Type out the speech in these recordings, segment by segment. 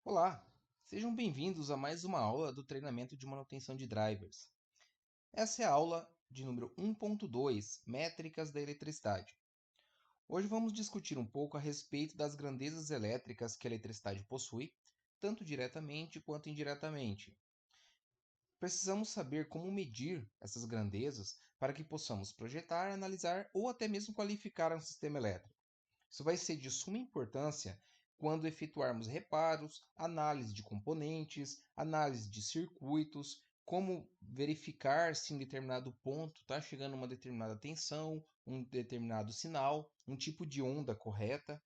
Olá, sejam bem-vindos a mais uma aula do treinamento de manutenção de drivers. Essa é a aula de número 1.2, Métricas da Eletricidade. Hoje vamos discutir um pouco a respeito das grandezas elétricas que a eletricidade possui, tanto diretamente quanto indiretamente. Precisamos saber como medir essas grandezas para que possamos projetar, analisar ou até mesmo qualificar um sistema elétrico. Isso vai ser de suma importância quando efetuarmos reparos, análise de componentes, análise de circuitos, como verificar se em determinado ponto está chegando uma determinada tensão, um determinado sinal, um tipo de onda correta.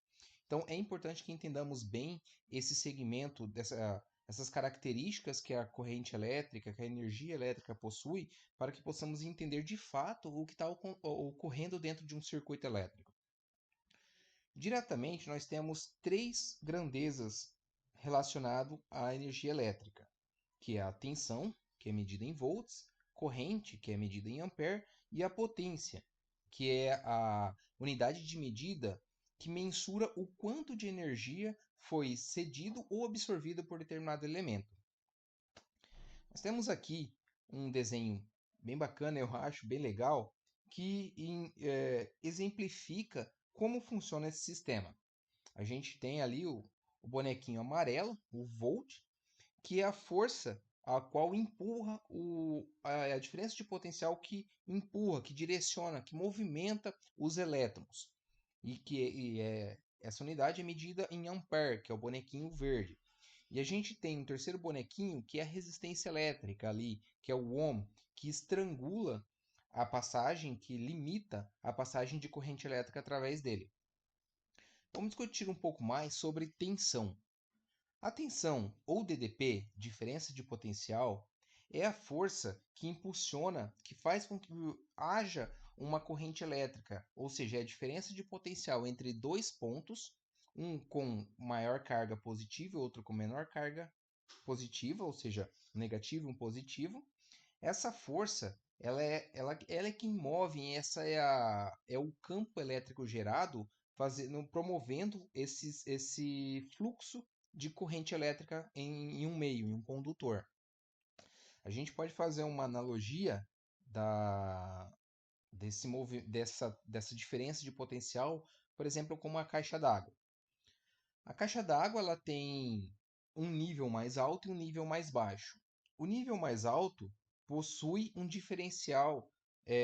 Então é importante que entendamos bem esse segmento essas características que a corrente elétrica, que a energia elétrica possui, para que possamos entender de fato o que está ocorrendo dentro de um circuito elétrico. Diretamente, nós temos três grandezas relacionadas à energia elétrica, que é a tensão, que é medida em volts, corrente, que é medida em ampere, e a potência, que é a unidade de medida que mensura o quanto de energia foi cedido ou absorvido por determinado elemento. Nós temos aqui um desenho bem bacana, eu acho, bem legal, que exemplifica como funciona esse sistema. A gente tem ali o bonequinho amarelo, o volt, que é a força a qual empurra a diferença de potencial que empurra, que direciona, que movimenta os elétrons. Essa unidade é medida em ampere, que é o bonequinho verde. E a gente tem um terceiro bonequinho, que é a resistência elétrica ali, que é o ohm, que estrangula a passagem, que limita a passagem de corrente elétrica através dele. Vamos discutir um pouco mais sobre tensão. A tensão, ou DDP, diferença de potencial, é a força que impulsiona, que faz com que haja uma corrente elétrica, ou seja, é a diferença de potencial entre dois pontos, um com maior carga positiva e outro com menor carga positiva, ou seja, um negativo e um positivo. Essa força, ela é quem move, é o campo elétrico gerado, promovendo esse fluxo de corrente elétrica em um meio, em um condutor. A gente pode fazer uma analogia dessa diferença de potencial, por exemplo, com uma caixa d'água. A caixa d'água ela tem um nível mais alto e um nível mais baixo. O nível mais alto possui um diferencial,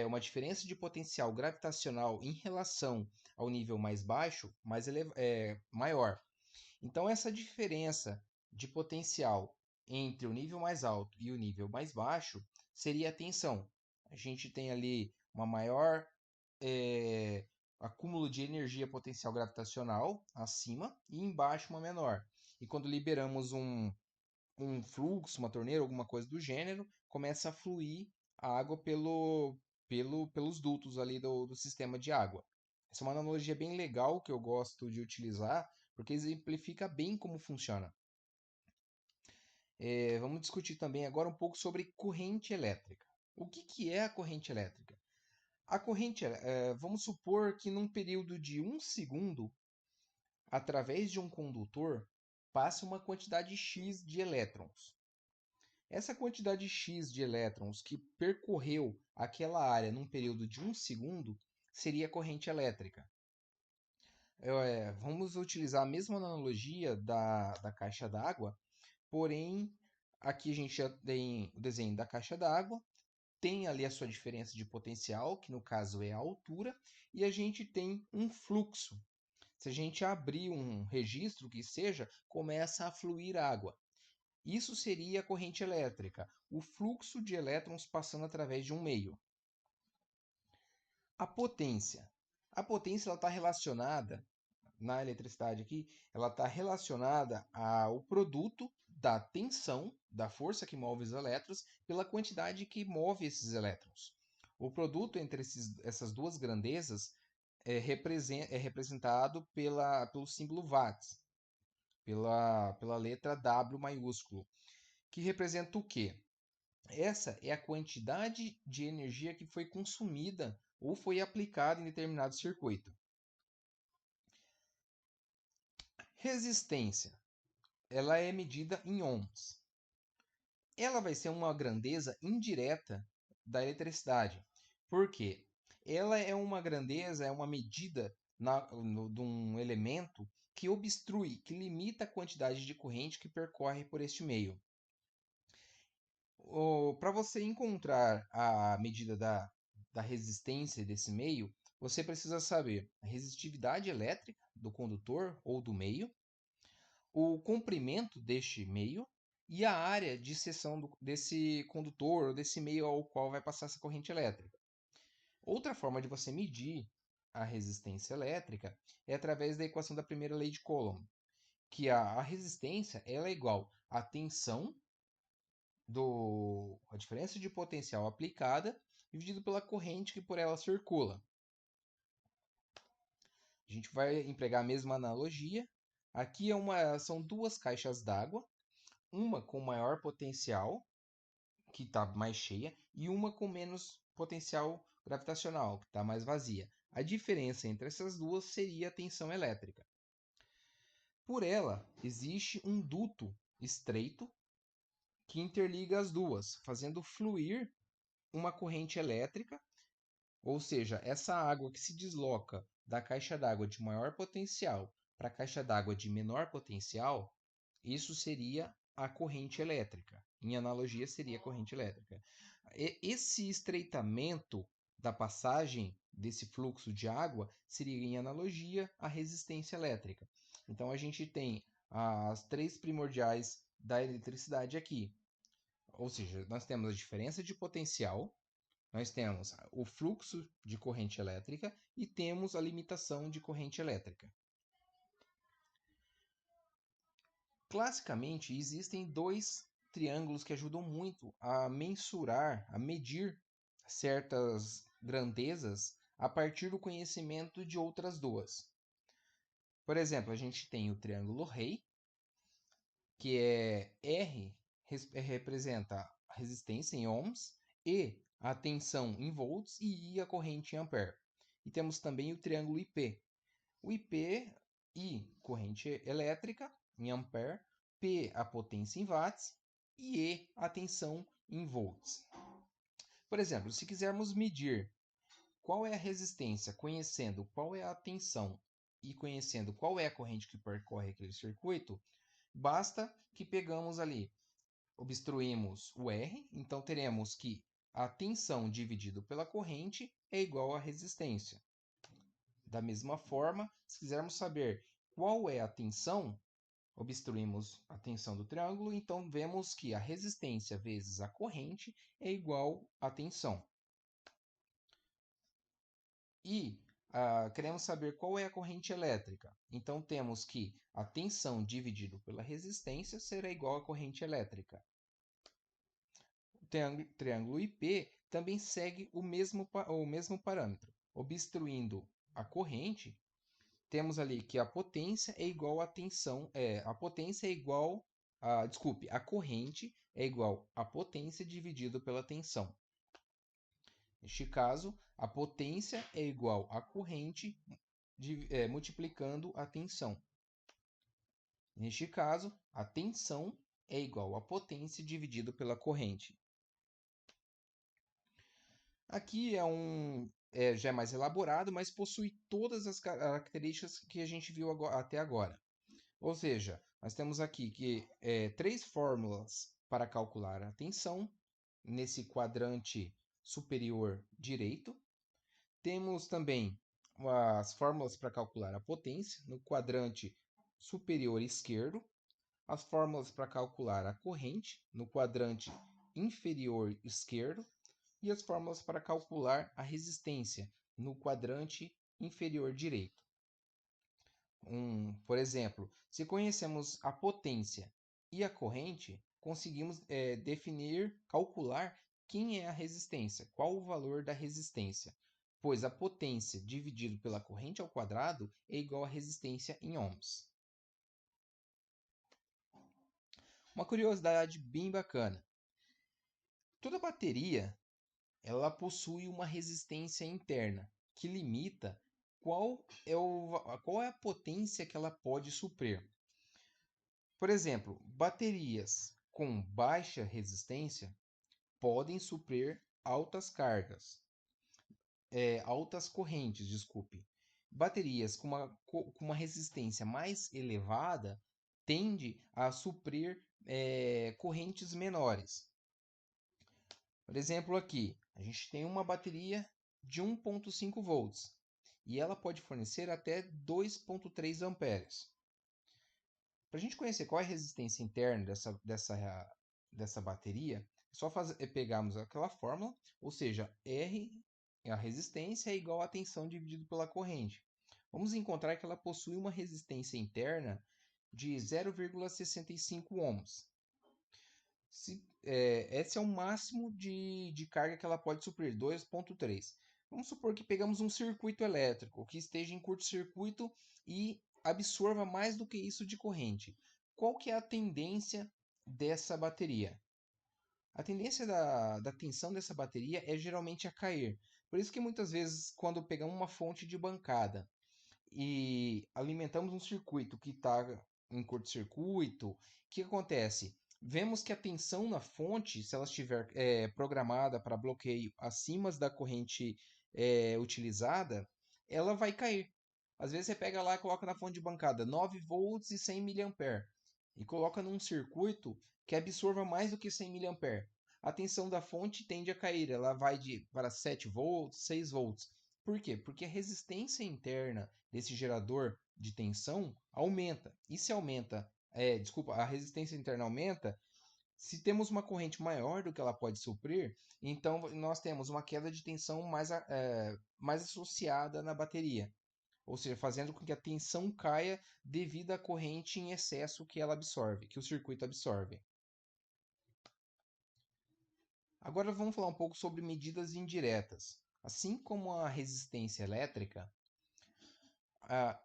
uma diferença de potencial gravitacional em relação ao nível mais baixo, maior. Então, essa diferença de potencial entre o nível mais alto e o nível mais baixo seria a tensão. A gente tem ali uma maior é, acúmulo de energia potencial gravitacional acima e embaixo uma menor. E quando liberamos um fluxo, uma torneira, alguma coisa do gênero, começa a fluir a água pelos dutos ali do sistema de água. Essa é uma analogia bem legal que eu gosto de utilizar, porque exemplifica bem como funciona. Vamos discutir também agora um pouco sobre corrente elétrica. O que é a corrente elétrica? Vamos supor que num período de 1 segundo, através de um condutor, passa uma quantidade X de elétrons. Essa quantidade X de elétrons que percorreu aquela área num período de 1 segundo seria a corrente elétrica. Vamos utilizar a mesma analogia da caixa d'água, porém aqui a gente já tem o desenho da caixa d'água, tem ali a sua diferença de potencial, que no caso é a altura, e a gente tem um fluxo. Se a gente abrir um registro que seja, começa a fluir água. Isso seria a corrente elétrica, o fluxo de elétrons passando através de um meio. A potência. A potência está relacionada, na eletricidade aqui, ela está relacionada ao produto da tensão, da força que move os elétrons, pela quantidade que move esses elétrons. O produto entre essas duas grandezas é representado pelo símbolo watts, pela letra W maiúsculo, que representa o quê? Essa é a quantidade de energia que foi consumida ou foi aplicada em determinado circuito. Resistência. ela é medida em ohms. Ela vai ser uma grandeza indireta da eletricidade. Por quê? Ela é uma grandeza, é uma medida de um elemento que obstrui, que limita a quantidade de corrente que percorre por este meio. Para você encontrar a medida da resistência desse meio, você precisa saber a resistividade elétrica do condutor ou do meio, o comprimento deste meio e a área de seção desse condutor ou desse meio ao qual vai passar essa corrente elétrica. Outra forma de você medir a resistência elétrica é através da equação da primeira lei de Coulomb, que a resistência ela é igual à tensão a diferença de potencial aplicada dividido pela corrente que por ela circula. A gente vai empregar a mesma analogia. Aqui são duas caixas d'água, uma com maior potencial, que está mais cheia, e uma com menos potencial gravitacional, que está mais vazia. A diferença entre essas duas seria a tensão elétrica. Por ela, existe um duto estreito que interliga as duas, fazendo fluir uma corrente elétrica, ou seja, essa água que se desloca da caixa d'água de maior potencial para a caixa d'água de menor potencial, isso seria a corrente elétrica. Em analogia, seria a corrente elétrica. Esse estreitamento da passagem desse fluxo de água seria, em analogia, a resistência elétrica. Então, a gente tem as três primordiais da eletricidade aqui. Ou seja, nós temos a diferença de potencial, nós temos o fluxo de corrente elétrica e temos a limitação de corrente elétrica. Classicamente, existem dois triângulos que ajudam muito a mensurar, a medir certas grandezas a partir do conhecimento de outras duas. Por exemplo, a gente tem o triângulo rei, que é R representa a resistência em ohms, E a tensão em volts e I a corrente em ampere. E temos também o triângulo IP. O IP, I, corrente elétrica em ampere, P, a potência em watts e E, a tensão em volts. Por exemplo, se quisermos medir qual é a resistência, conhecendo qual é a tensão e conhecendo qual é a corrente que percorre aquele circuito, basta que pegamos ali, obstruímos o R, então teremos que a tensão dividido pela corrente é igual à resistência. Da mesma forma, se quisermos saber qual é a tensão, obstruímos a tensão do triângulo, então vemos que a resistência vezes a corrente é igual à tensão. E queremos saber qual é a corrente elétrica. Então temos que a tensão dividido pela resistência será igual à corrente elétrica. O triângulo IP também segue o mesmo parâmetro. Obstruindo a corrente, temos ali que a potência é igual à tensão, a potência é igual a corrente é igual à potência dividido pela tensão. Neste caso, a potência é igual à corrente multiplicando a tensão. Neste caso, a tensão é igual à potência dividido pela corrente. Aqui já é mais elaborado, mas possui todas as características que a gente viu até agora. Ou seja, nós temos aqui três fórmulas para calcular a tensão nesse quadrante superior direito. Temos também as fórmulas para calcular a potência no quadrante superior esquerdo, as fórmulas para calcular a corrente no quadrante inferior esquerdo e as fórmulas para calcular a resistência no quadrante inferior direito. Por exemplo, se conhecemos a potência e a corrente, conseguimos calcular quem é a resistência, qual o valor da resistência, pois a potência dividido pela corrente ao quadrado é igual à resistência em ohms. Uma curiosidade bem bacana. Toda bateria ela possui uma resistência interna que limita qual é a potência que ela pode suprir. Por exemplo, baterias com baixa resistência podem suprir altas cargas, altas correntes, desculpe. Baterias com uma resistência mais elevada tende a suprir correntes menores. Por exemplo, aqui a gente tem uma bateria de 1,5 volts e ela pode fornecer até 2,3 amperes. Para a gente conhecer qual é a resistência interna dessa bateria, é só pegarmos aquela fórmula, ou seja, R é a resistência é igual a tensão dividido pela corrente. Vamos encontrar que ela possui uma resistência interna de 0,65 ohms. Esse é o máximo de carga que ela pode suprir, 2,3. Vamos supor que pegamos um circuito elétrico que esteja em curto-circuito e absorva mais do que isso de corrente. Qual que é a tendência dessa bateria? A tendência da tensão dessa bateria é geralmente a cair. Por isso que muitas vezes, quando pegamos uma fonte de bancada e alimentamos um circuito que está em curto-circuito, o que acontece? Vemos que a tensão na fonte, se ela estiver programada para bloqueio acima da corrente utilizada, ela vai cair. Às vezes você pega lá e coloca na fonte de bancada 9 volts e 100 mA e coloca num circuito que absorva mais do que 100 mA. A tensão da fonte tende a cair, ela vai para 7 volts, 6 volts. Por quê? Porque a resistência interna desse gerador de tensão aumenta. E se aumenta, a resistência interna aumenta, se temos uma corrente maior do que ela pode suprir, então nós temos uma queda de tensão mais associada na bateria. Ou seja, fazendo com que a tensão caia devido à corrente em excesso que ela absorve, que o circuito absorve. Agora vamos falar um pouco sobre medidas indiretas. Assim como a resistência elétrica,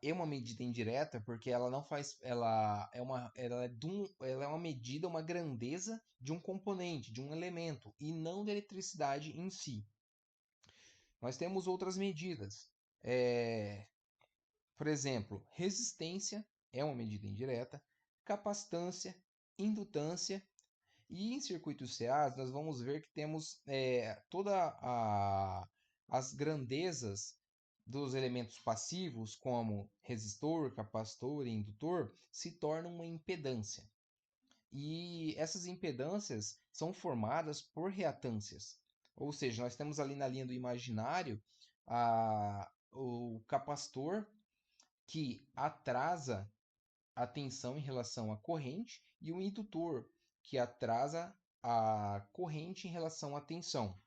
é uma medida indireta porque ela não faz, ela é uma medida, uma grandeza de um componente, de um elemento e não da eletricidade em si. Nós temos outras medidas. Por exemplo, resistência é uma medida indireta, capacitância, indutância. E em circuitos CAs, nós vamos ver que temos todas as grandezas dos elementos passivos, como resistor, capacitor e indutor, se tornam uma impedância. E essas impedâncias são formadas por reatâncias. Ou seja, nós temos ali na linha do imaginário o capacitor que atrasa a tensão em relação à corrente e o indutor, que atrasa a corrente em relação à tensão.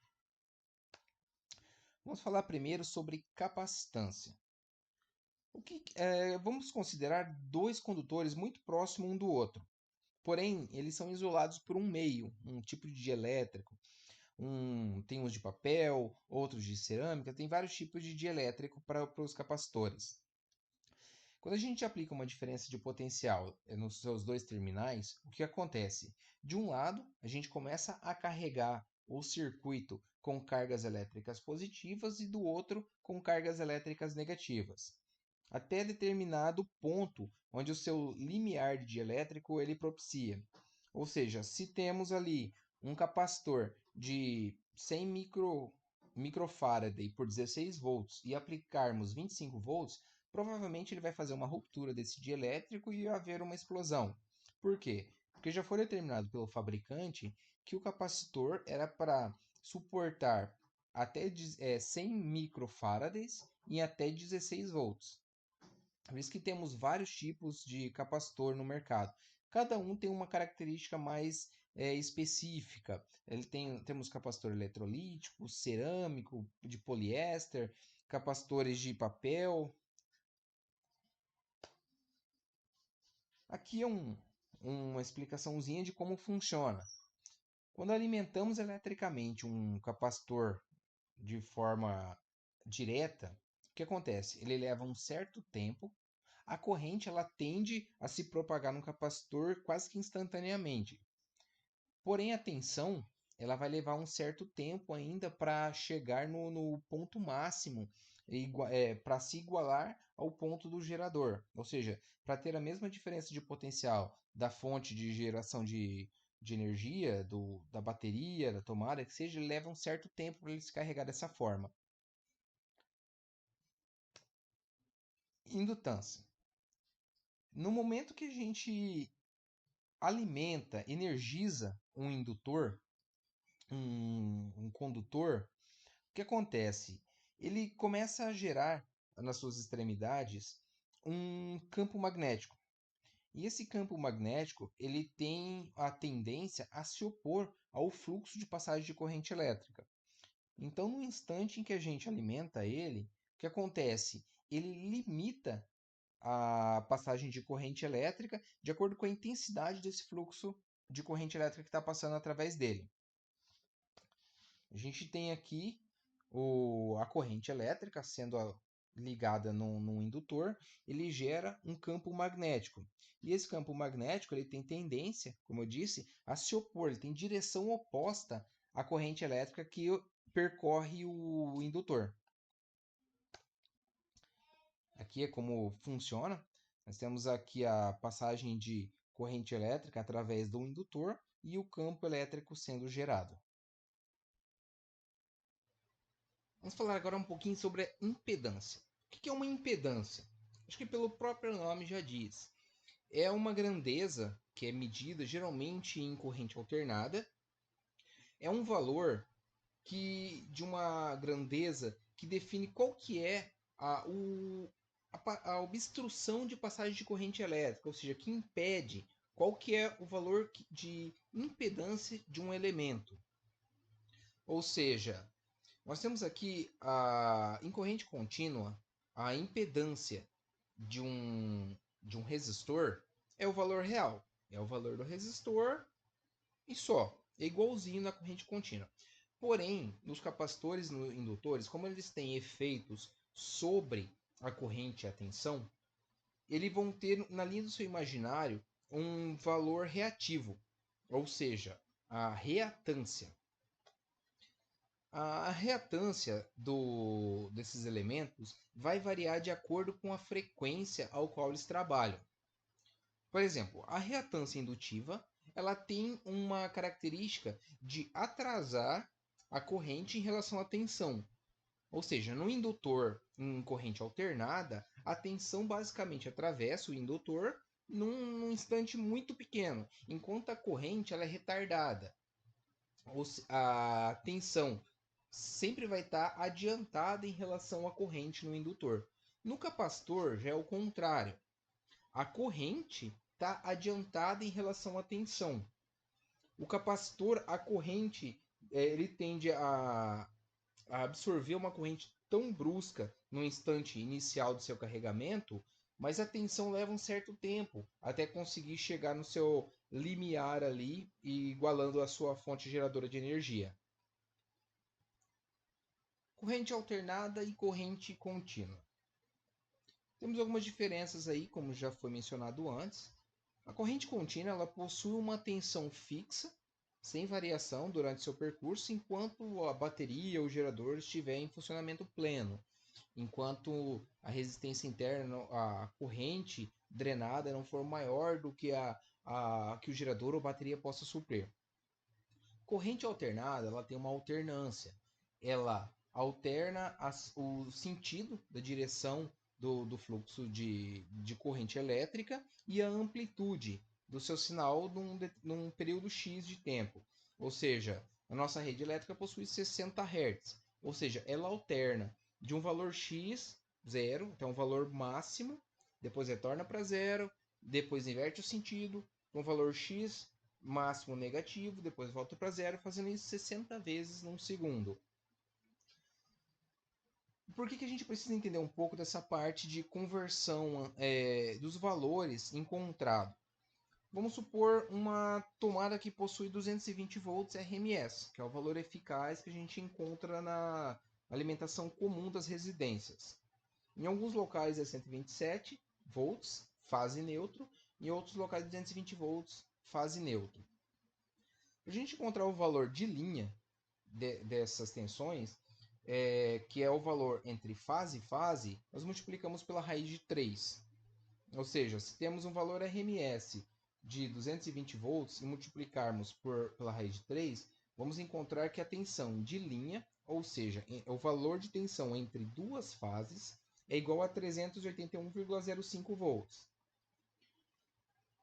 Vamos falar primeiro sobre capacitância. Vamos considerar dois condutores muito próximos um do outro. Porém, eles são isolados por um meio, um tipo de dielétrico. Tem uns de papel, outros de cerâmica, tem vários tipos de dielétrico para os capacitores. Quando a gente aplica uma diferença de potencial nos seus dois terminais, o que acontece? De um lado, a gente começa a carregar o circuito com cargas elétricas positivas e do outro com cargas elétricas negativas, até determinado ponto onde o seu limiar de elétrico ele propicia. Ou seja, se temos ali um capacitor de 100 microfarad por 16 volts e aplicarmos 25 volts, provavelmente ele vai fazer uma ruptura desse dielétrico e haver uma explosão. Por quê? Porque já foi determinado pelo fabricante que o capacitor era para suportar até 100 microfarads em até 16 volts. Por isso que temos vários tipos de capacitor no mercado. Cada um tem uma característica mais específica. Temos capacitor eletrolítico, cerâmico, de poliéster, capacitores de papel. Aqui é uma explicaçãozinha de como funciona. Quando alimentamos eletricamente um capacitor de forma direta, o que acontece? Ele leva um certo tempo, a corrente ela tende a se propagar no capacitor quase que instantaneamente. Porém, a tensão ela vai levar um certo tempo ainda para chegar no ponto máximo para se igualar ao ponto do gerador. Ou seja, para ter a mesma diferença de potencial da fonte de geração de energia, da bateria, da tomada, que seja, ele leva um certo tempo para ele se carregar dessa forma. Indutância. No momento que a gente alimenta, energiza um indutor, um condutor, o que acontece? Ele começa a gerar nas suas extremidades um campo magnético. E esse campo magnético ele tem a tendência a se opor ao fluxo de passagem de corrente elétrica. Então, no instante em que a gente alimenta ele, o que acontece? Ele limita a passagem de corrente elétrica de acordo com a intensidade desse fluxo de corrente elétrica que está passando através dele. A gente tem aqui a corrente elétrica sendo ligada num indutor, ele gera um campo magnético. E esse campo magnético ele tem tendência, como eu disse, a se opor, ele tem direção oposta à corrente elétrica que percorre o indutor. Aqui é como funciona. Nós temos aqui a passagem de corrente elétrica através do indutor e o campo elétrico sendo gerado. Vamos falar agora um pouquinho sobre a impedância. O que é uma impedância? Acho que pelo próprio nome já diz. É uma grandeza que é medida geralmente em corrente alternada. É um valor de uma grandeza que define qual que é a obstrução de passagem de corrente elétrica, ou seja, que impede qual que é o valor de impedância de um elemento. Ou seja, nós temos aqui em corrente contínua a impedância de um resistor é o valor real, é o valor do resistor e só, é igualzinho na corrente contínua. Porém, nos capacitores e indutores, como eles têm efeitos sobre a corrente e a tensão, eles vão ter na linha do seu imaginário um valor reativo, ou seja, a reatância. A reatância desses elementos vai variar de acordo com a frequência ao qual eles trabalham. Por exemplo, a reatância indutiva ela tem uma característica de atrasar a corrente em relação à tensão. Ou seja, no indutor em corrente alternada, a tensão basicamente atravessa o indutor num instante muito pequeno, enquanto a corrente ela é retardada. A tensão sempre vai estar adiantada em relação à corrente no indutor. No capacitor já é o contrário. A corrente está adiantada em relação à tensão. O capacitor, a corrente, ele tende a absorver uma corrente tão brusca no instante inicial do seu carregamento, mas a tensão leva um certo tempo até conseguir chegar no seu limiar ali e igualando a sua fonte geradora de energia. Corrente alternada e corrente contínua. Temos algumas diferenças aí, como já foi mencionado antes. A corrente contínua ela possui uma tensão fixa, sem variação durante seu percurso, enquanto a bateria ou gerador estiver em funcionamento pleno, enquanto a resistência interna, a corrente drenada não for maior do que que o gerador ou bateria possa suprir. Corrente alternada ela tem uma alternância. Ela alterna o sentido da direção do fluxo de corrente elétrica e a amplitude do seu sinal num período X de tempo. Ou seja, a nossa rede elétrica possui 60 Hz. Ou seja, ela alterna de um valor X, zero, até um valor máximo, depois retorna para zero, depois inverte o sentido, um valor X máximo negativo, depois volta para zero, fazendo isso 60 vezes num segundo. Por que a gente precisa entender um pouco dessa parte de conversão dos valores encontrados? Vamos supor uma tomada que possui 220 volts RMS, que é o valor eficaz que a gente encontra na alimentação comum das residências. Em alguns locais é 127 volts, fase neutro, em outros locais 220 volts, fase neutro. Para a gente encontrar o valor de linha dessas tensões, que é o valor entre fase e fase, nós multiplicamos pela raiz de 3. Ou seja, se temos um valor RMS de 220 volts e multiplicarmos pela raiz de 3, vamos encontrar que a tensão de linha, ou seja, o valor de tensão entre duas fases, é igual a 381,05 volts.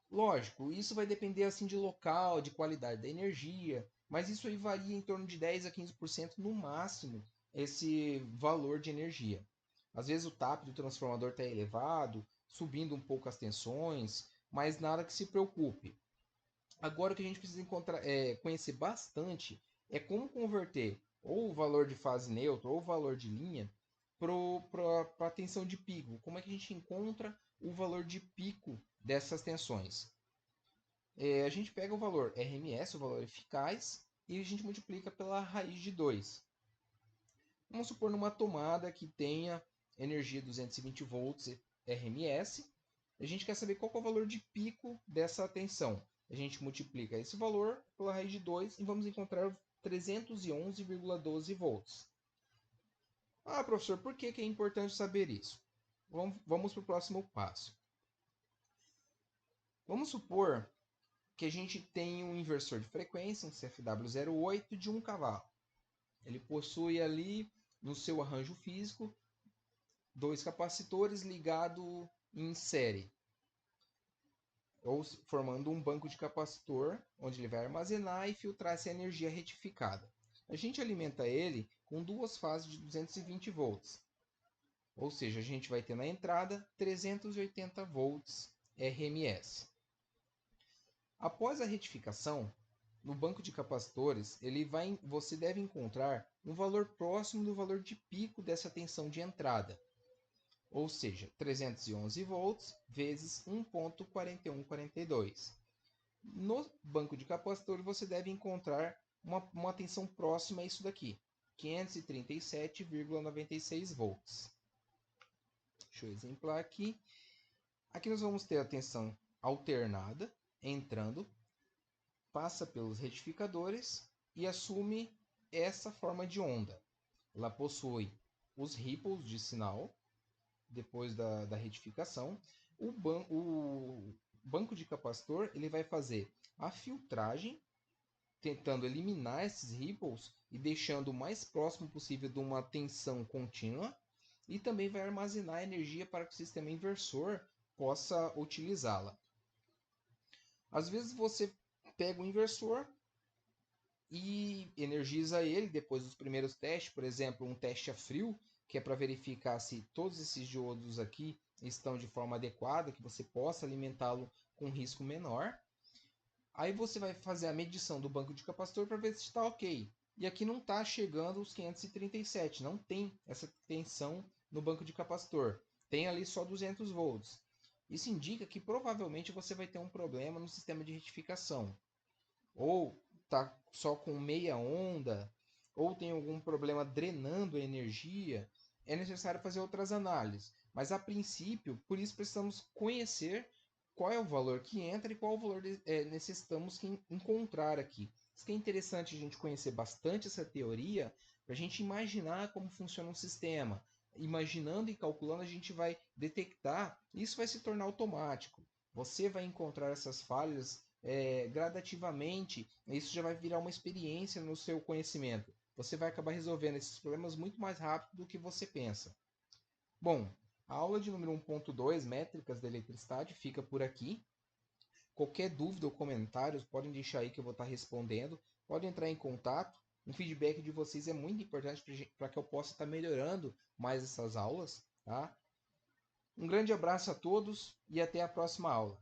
Lógico, isso vai depender assim de local, de qualidade da energia, mas isso aí varia em torno de 10 a 15% no máximo esse valor de energia. Às vezes o TAP do transformador está elevado, subindo um pouco as tensões, mas nada que se preocupe. Agora o que a gente precisa conhecer bastante é como converter ou o valor de fase neutra ou o valor de linha para a tensão de pico. Como é que a gente encontra o valor de pico dessas tensões? A gente pega o valor RMS, o valor eficaz, e a gente multiplica pela raiz de 2. Vamos supor numa tomada que tenha energia 220 volts RMS. A gente quer saber qual é o valor de pico dessa tensão. A gente multiplica esse valor pela raiz de 2 e vamos encontrar 311,12 volts. Ah, professor, por que é importante saber isso? Vamos para o próximo passo. Vamos supor que a gente tem um inversor de frequência, um CFW08 de 1 cavalo. Ele possui ali no seu arranjo físico 2 capacitores ligados em série, ou formando um banco de capacitor, onde ele vai armazenar e filtrar essa energia retificada. A gente alimenta ele com duas fases de 220 volts, ou seja, a gente vai ter na entrada 380 volts RMS. Após a retificação, no banco de capacitores, você deve encontrar um valor próximo do valor de pico dessa tensão de entrada, ou seja, 311 volts vezes 1.4142. No banco de capacitores, você deve encontrar uma tensão próxima a isso daqui, 537,96 volts. Deixa eu exemplar aqui. Aqui nós vamos ter a tensão alternada entrando, passa pelos retificadores e assume essa forma de onda. Ela possui os ripples de sinal depois da retificação. O banco de capacitor ele vai fazer a filtragem, tentando eliminar esses ripples e deixando o mais próximo possível de uma tensão contínua, e também vai armazenar energia para que o sistema inversor possa utilizá-la. Às vezes você pega o inversor e energiza ele depois dos primeiros testes, por exemplo, um teste a frio, que é para verificar se todos esses diodos aqui estão de forma adequada, que você possa alimentá-lo com risco menor. Aí você vai fazer a medição do banco de capacitor para ver se está ok. E aqui não está chegando os 537, não tem essa tensão no banco de capacitor. Tem ali só 200 volts. Isso indica que provavelmente você vai ter um problema no sistema de retificação. Ou está só com meia onda, ou tem algum problema drenando a energia. É necessário fazer outras análises. Mas a princípio, por isso precisamos conhecer qual é o valor que entra e qual o valor necessitamos encontrar aqui. Isso que é interessante a gente conhecer bastante essa teoria para a gente imaginar como funciona um sistema. Imaginando e calculando, a gente vai detectar, e isso vai se tornar automático. Você vai encontrar essas falhas gradativamente, e isso já vai virar uma experiência no seu conhecimento. Você vai acabar resolvendo esses problemas muito mais rápido do que você pensa. Bom, a aula de número 1.2, métricas da eletricidade, fica por aqui. Qualquer dúvida ou comentários, podem deixar aí que eu vou estar respondendo. Podem entrar em contato. Um feedback de vocês é muito importante para que eu possa estar melhorando mais essas aulas. Tá? Um grande abraço a todos e até a próxima aula.